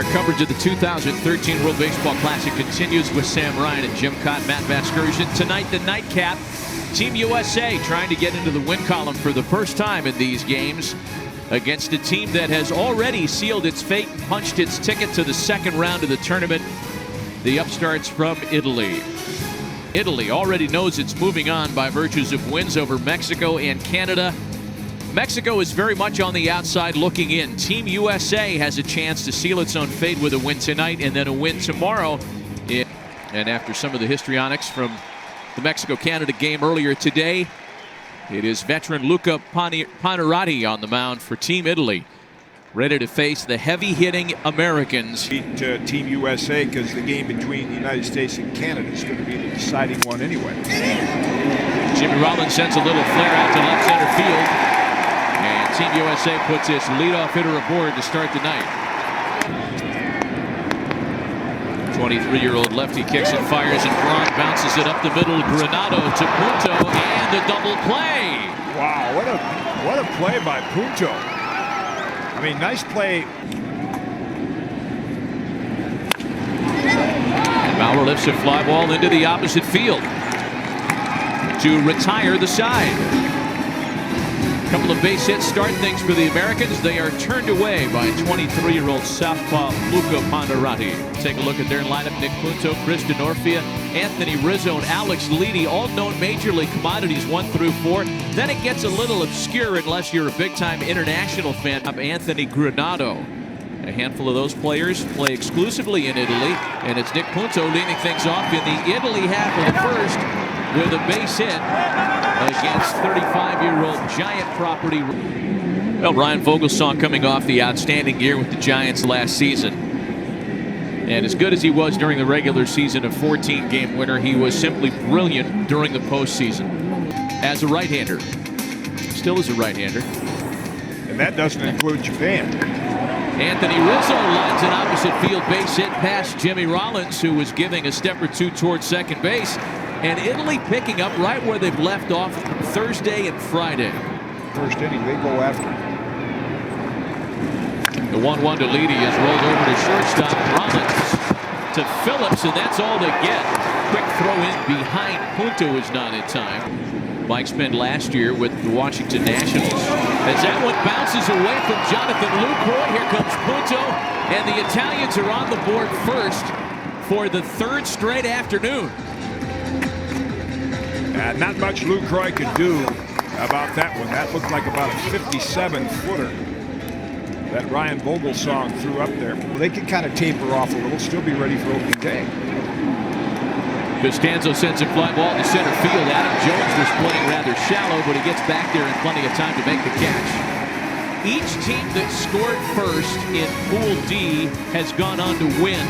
Our coverage of the 2013 World Baseball Classic continues with Sam Ryan and Jim Cott, Matt Vasgersian. Tonight, the nightcap. Team USA trying to get into the win column for the first time in these games against a team that has already sealed its fate and punched its ticket to the second round of the tournament. The upstarts from Italy. Italy already knows it's moving on by virtues of wins over Mexico and Canada. Mexico is very much on the outside looking in. Team USA has a chance to seal its own fate with a win tonight and then a win tomorrow. And after some of the histrionics from the Mexico-Canada game earlier today, it is veteran Luca Panarotti on the mound for Team Italy, ready to face the heavy-hitting Americans. Beat Team USA because the game between the United States and Canada is going to be the deciding one anyway. Jimmy Rollins sends a little flare out to left center field. And Team USA puts its leadoff hitter aboard to start the night. 23-year-old lefty kicks and fires, and Braun bounces it up the middle. Granado to Punto, and the double play. Wow, what a play by Punto. I mean, nice play. And Bauer lifts a fly ball into the opposite field to retire the side. A couple of base hits start things for the Americans. They are turned away by 23-year-old southpaw Luca Panarotti. Take a look at their lineup. Nick Punto, Chris Denorfia, Anthony Rizzo, and Alex Leedy, all known Major League commodities 1 through 4. Then it gets a little obscure unless you're a big-time international fan. Anthony Granado. A handful of those players play exclusively in Italy, and it's Nick Punto leading things off in the Italy half of the first with a base hit against 35-year-old Giant property. Well, Ryan Vogelsong coming off the outstanding year with the Giants last season. And as good as he was during the regular season, a 14-game winner, he was simply brilliant during the postseason. As a right-hander. Still is a right-hander. And that doesn't include Japan. Anthony Rizzo lines an opposite field base hit past Jimmy Rollins, who was giving a step or two towards second base. And Italy picking up right where they've left off Thursday and Friday. First inning, they go after. The 1-1 to Leedy is rolled over to shortstop. Rollins to Phillips, and that's all they get. Quick throw in behind. Punto is not in time. Mike spent last year with the Washington Nationals. As that one bounces away from Jonathan Lucroy, here comes Punto, and the Italians are on the board first for the third straight afternoon. Not much Lucroy could do about that one. That looked like about a 57-footer that Ryan Vogelsong threw up there. They could kind of taper off a little, still be ready for opening day. Costanzo sends a fly ball to center field. Adam Jones was playing rather shallow, but he gets back there in plenty of time to make the catch. Each team that scored first in Pool D has gone on to win.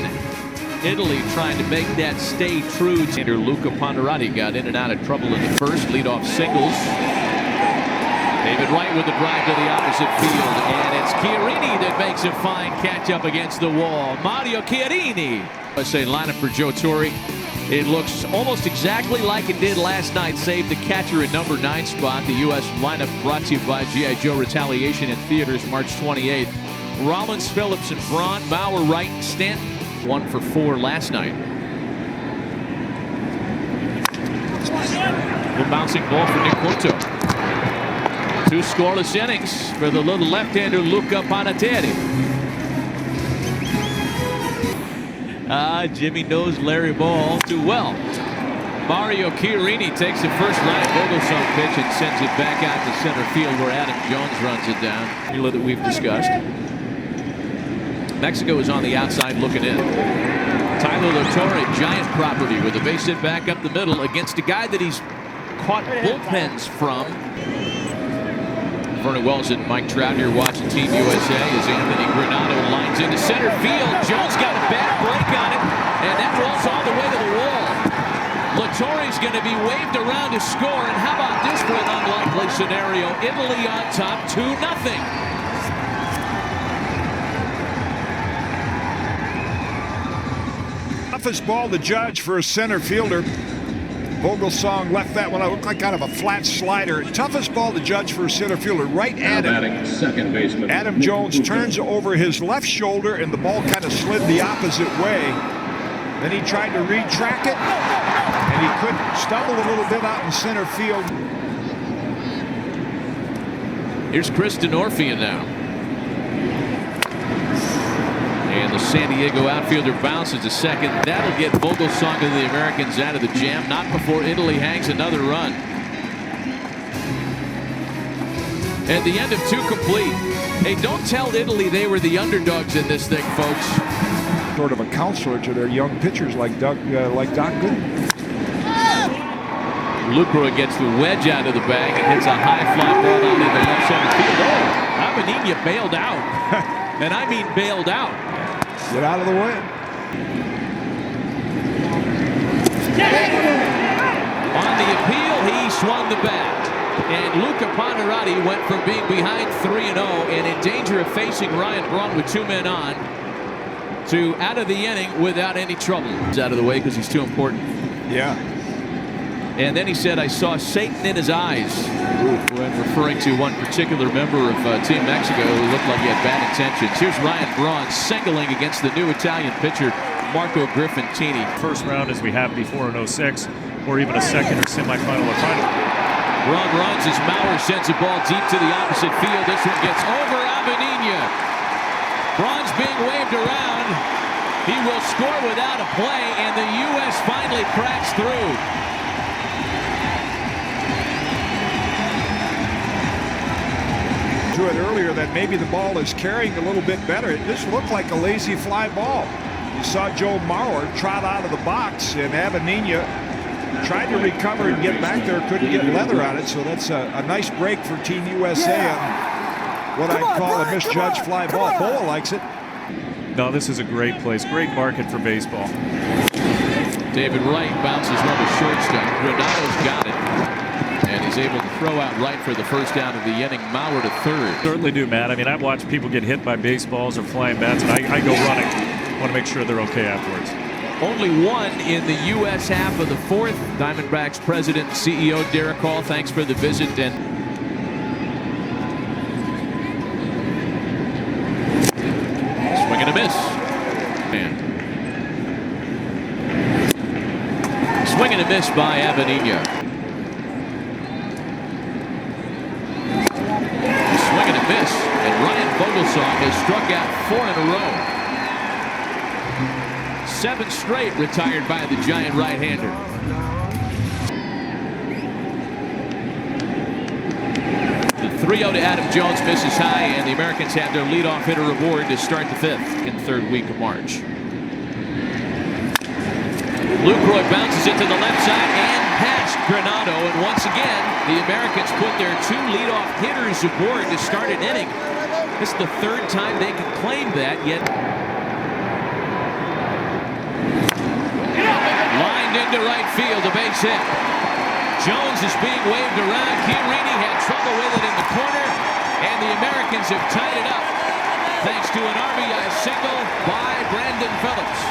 Italy trying to make that stay true. Luca Panarotti got in and out of trouble in the first. Leadoff singles. David Wright with the drive to the opposite field. And it's Chiarini that makes a fine catch up against the wall. Mario Chiarini. I say lineup for Joe Torre. It looks almost exactly like it did last night, save the catcher at number 9 spot. The U.S. lineup brought to you by G.I. Joe Retaliation in theaters March 28th. Rollins, Phillips, and Braun, Bauer, Wright, Stanton. 1 for 4 last night. The bouncing ball for Nick Punto. 2 scoreless innings for the little left-hander Luca Panarotti. Jimmy knows Larry Ball too well. Mario Chiarini takes the first Ryan Vogelsong pitch and sends it back out to center field where Adam Jones runs it down. That we've discussed. Mexico is on the outside looking in. Tyler Latorre, Giant property, with a base hit back up the middle against a guy that he's caught bullpens from. Vernon Wells and Mike Trout here watching Team USA as Anthony Granado lines into center field. Jones got a bad break on it, and that rolls all the way to the wall. Latorre's going to be waved around to score, and how about this for an unlikely scenario? Italy on top, 2-0. Toughest ball to judge for a center fielder. Vogelsong left that one. It looked like kind of a flat slider. Toughest ball to judge for a center fielder. Right at him. Second baseman Adam Jones turns over his left shoulder, and the ball kind of slid the opposite way. Then he tried to retrack it, and he couldn't. Stumbled a little bit out in center field. Here's Chris Denorfian now. And the San Diego outfielder bounces to second. That'll get Vogelsong and the Americans out of the jam. Not before Italy hangs another run. At the end of 2 complete. Hey, don't tell Italy they were the underdogs in this thing, folks. Sort of a counselor to their young pitchers like Doc Gooden. Lucroy gets the wedge out of the bag and hits a high fly ball out into left center field. Oh, Avenia bailed out. And I mean bailed out. Get out of the way. On the appeal, he swung the bat. And Luca Panarotti went from being behind 3-0 and in danger of facing Ryan Braun with 2 men on to out of the inning without any trouble. He's out of the way because he's too important. Yeah. And then he said, I saw Satan in his eyes, when referring to one particular member of Team Mexico who looked like he had bad intentions. Here's Ryan Braun singling against the new Italian pitcher, Marco Griffintini. First round as we have before in 06, or even a second or semifinal or final. Braun runs as Maurer sends a ball deep to the opposite field. This one gets over Avenia. Braun's being waved around. He will score without a play, and the U.S. finally cracks through. To it earlier that maybe the ball is carrying a little bit better. It just looked like a lazy fly ball. You saw Joe Mauer trot out of the box, and Avenia tried to recover and get back there, couldn't get leather on it. So that's a nice break for Team USA on what I'd call a misjudged fly ball. Boa likes it. No, this is a great place, great market for baseball. David Wright bounces one to shortstop. Granado's got it. And he's able to throw out right for the first out of the inning. Mauer to third. Certainly do, Matt. I mean, I've watched people get hit by baseballs or flying bats, and I go running. I want to make sure they're okay afterwards. Only one in the U.S. half of the fourth. Diamondbacks president and CEO Derek Hall, thanks for the visit. And swing and a miss. And swing and a miss by Avenia. Swing and a miss. And Ryan Vogelsong has struck out 4 in a row. 7 straight retired by the giant right-hander. The 3-0 to Adam Jones misses high, and the Americans have their leadoff hitter aboard to start the 5th in the 3rd week of March. Lucroy bounces it to the left side and past Granado, and once again the Americans put their 2 leadoff hitters aboard to start an inning. This is the 3rd time they can claim that, yet lined into right field, a base hit. Jones is being waved around. Chiarini had trouble with it in the corner, and the Americans have tied it up thanks to an RBI single by Brandon Phillips.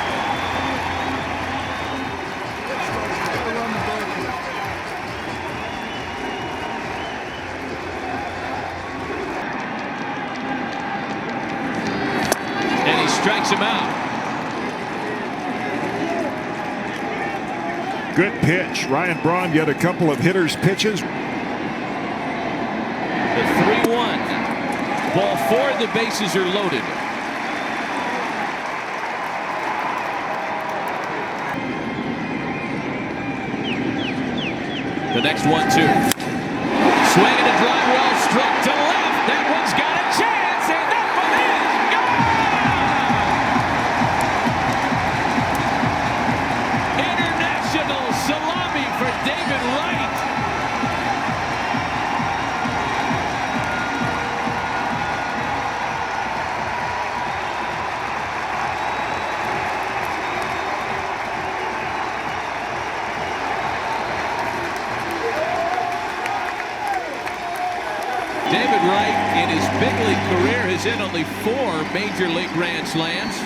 And he strikes him out. Good pitch. Ryan Braun get a couple of hitters' pitches. The 3-1. Ball 4, the bases are loaded. The next 1-2. Swing and a drive well struck to left. That one's got a chance, and that one is gone! International salami for David Wright. David Wright, in his big league career, has hit only 4 Major League Grand Slams.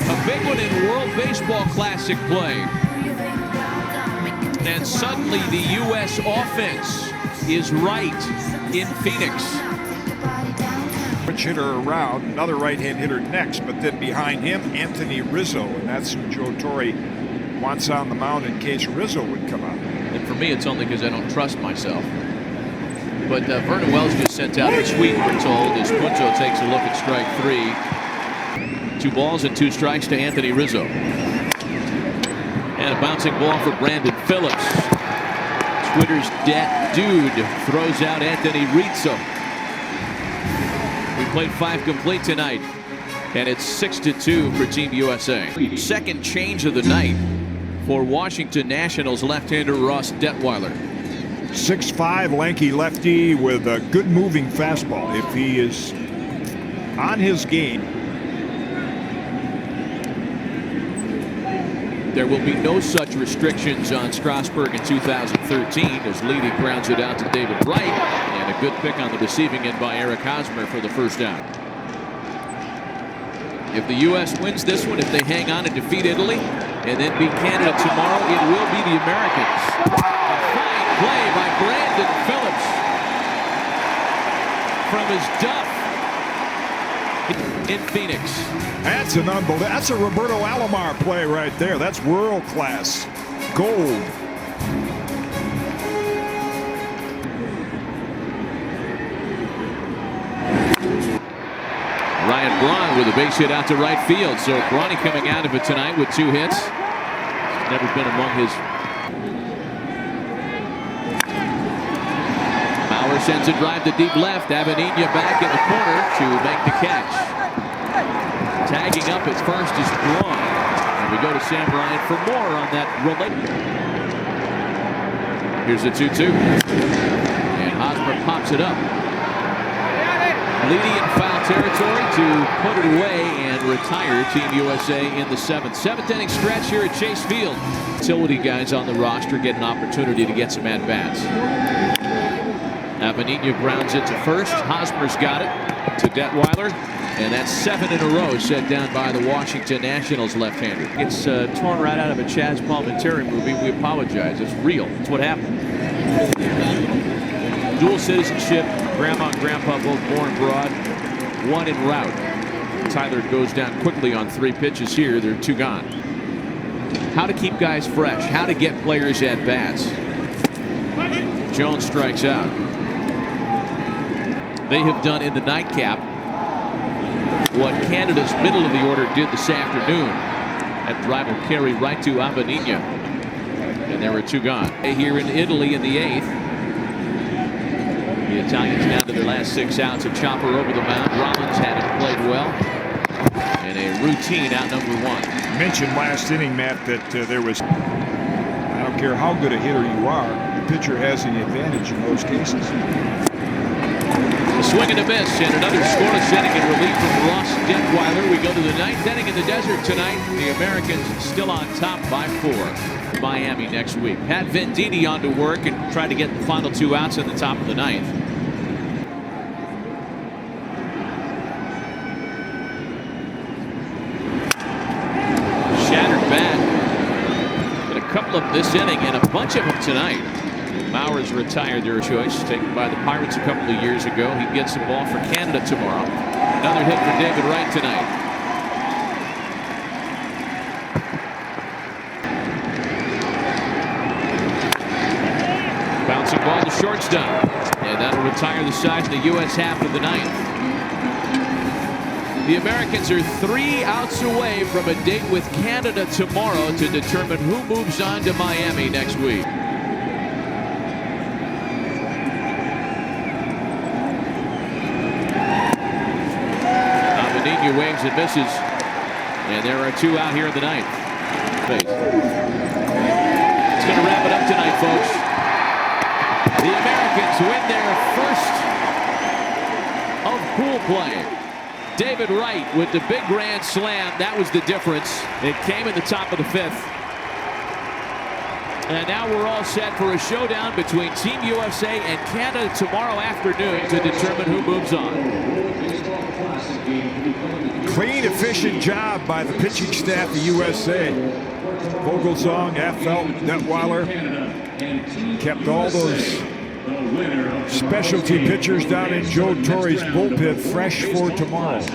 A big one in World Baseball Classic play. And suddenly the U.S. offense is right in Phoenix. Which hitter around, another right-hand hitter next, but then behind him, Anthony Rizzo, and that's who Joe Torre wants on the mound in case Rizzo would come out. And for me, it's only because I don't trust myself. But Vernon Wells just sent out a tweet, we're told, as Punto takes a look at strike 3. 2 balls and 2 strikes to Anthony Rizzo. And a bouncing ball for Brandon Phillips. Twitter's Dat Dude throws out Anthony Rizzo. We played 5 complete tonight, and it's 6-2 for Team USA. Second change of the night for Washington Nationals left-hander Ross Detweiler. 6'5", lanky lefty with a good moving fastball. If he is on his game, there will be no such restrictions on Strasburg in 2013 as Leedy grounds it out to David Wright, and a good pick on the receiving end by Eric Hosmer for the first down. If the U.S. wins this one, if they hang on and defeat Italy and then beat Canada tomorrow, it will be the Americans. A fine play by Brandon Phillips from his duff in Phoenix. that's an unbelievable. That's a Roberto Alomar play right there. That's world class gold. Ryan Braun with a base hit out to right field. So Bronny coming out of it tonight with 2 hits. Never been among his. Bauer sends a drive to deep left. Avenina back in the corner to make the catch. Tagging up at first is Braun. And we go to Sam Ryan for more on that relay. Here's the 2-2. And Hosmer pops it up. Leedy in foul territory to put it away and retire Team USA in the 7th. 7th inning stretch here at Chase Field. Utility guys on the roster get an opportunity to get some at-bats. Avenina grounds it to first. Hosmer's got it to Detweiler. And that's 7 in a row set down by the Washington Nationals left-hander. It's torn right out of a Chaz Palminteri movie. We apologize. It's real. It's what happened. Dual citizenship, grandma and grandpa both born abroad, 1 en route. Tyler goes down quickly on 3 pitches here. There are 2 gone. How to keep guys fresh, how to get players at bats. Jones strikes out. They have done in the nightcap what Canada's middle of the order did this afternoon. That drive will carry right to Avenina. And there were 2 gone. Here in Italy in the 8th. The Italians down to their last 6 outs. A chopper over the mound. Rollins had it played well. And a routine out number 1. You mentioned last inning, Matt, that there was, I don't care how good a hitter you are, the pitcher has the advantage in those cases. A swing and a miss, and another scoreless inning in relief from Ross Detweiler. We go to the 9th inning in the desert tonight. The Americans still on top by 4. Miami next week. Pat Venditti on to work and try to get the final 2 outs in the top of the 9th. Shattered bat. Got a couple of this inning and a bunch of them tonight. Bauer's retired, their choice, taken by the Pirates a couple of years ago. He gets the ball for Canada tomorrow. Another hit for David Wright tonight. Bouncing ball to shortstop. And that'll retire the side in the U.S. half of the 9th. The Americans are 3 outs away from a date with Canada tomorrow to determine who moves on to Miami next week. Avenina waves and misses. And there are 2 out here in the 9th. It's going to wrap it up tonight, folks. The Americans win their first of pool play. David Wright with the big grand slam. That was the difference. It came in the top of the 5th. And now we're all set for a showdown between Team USA and Canada tomorrow afternoon to determine who moves on. Clean, efficient job by the pitching staff of USA. Vogelsong, Affeldt, Detweiler kept all those specialty pitchers down in Joe Torre's bullpen fresh for tomorrow.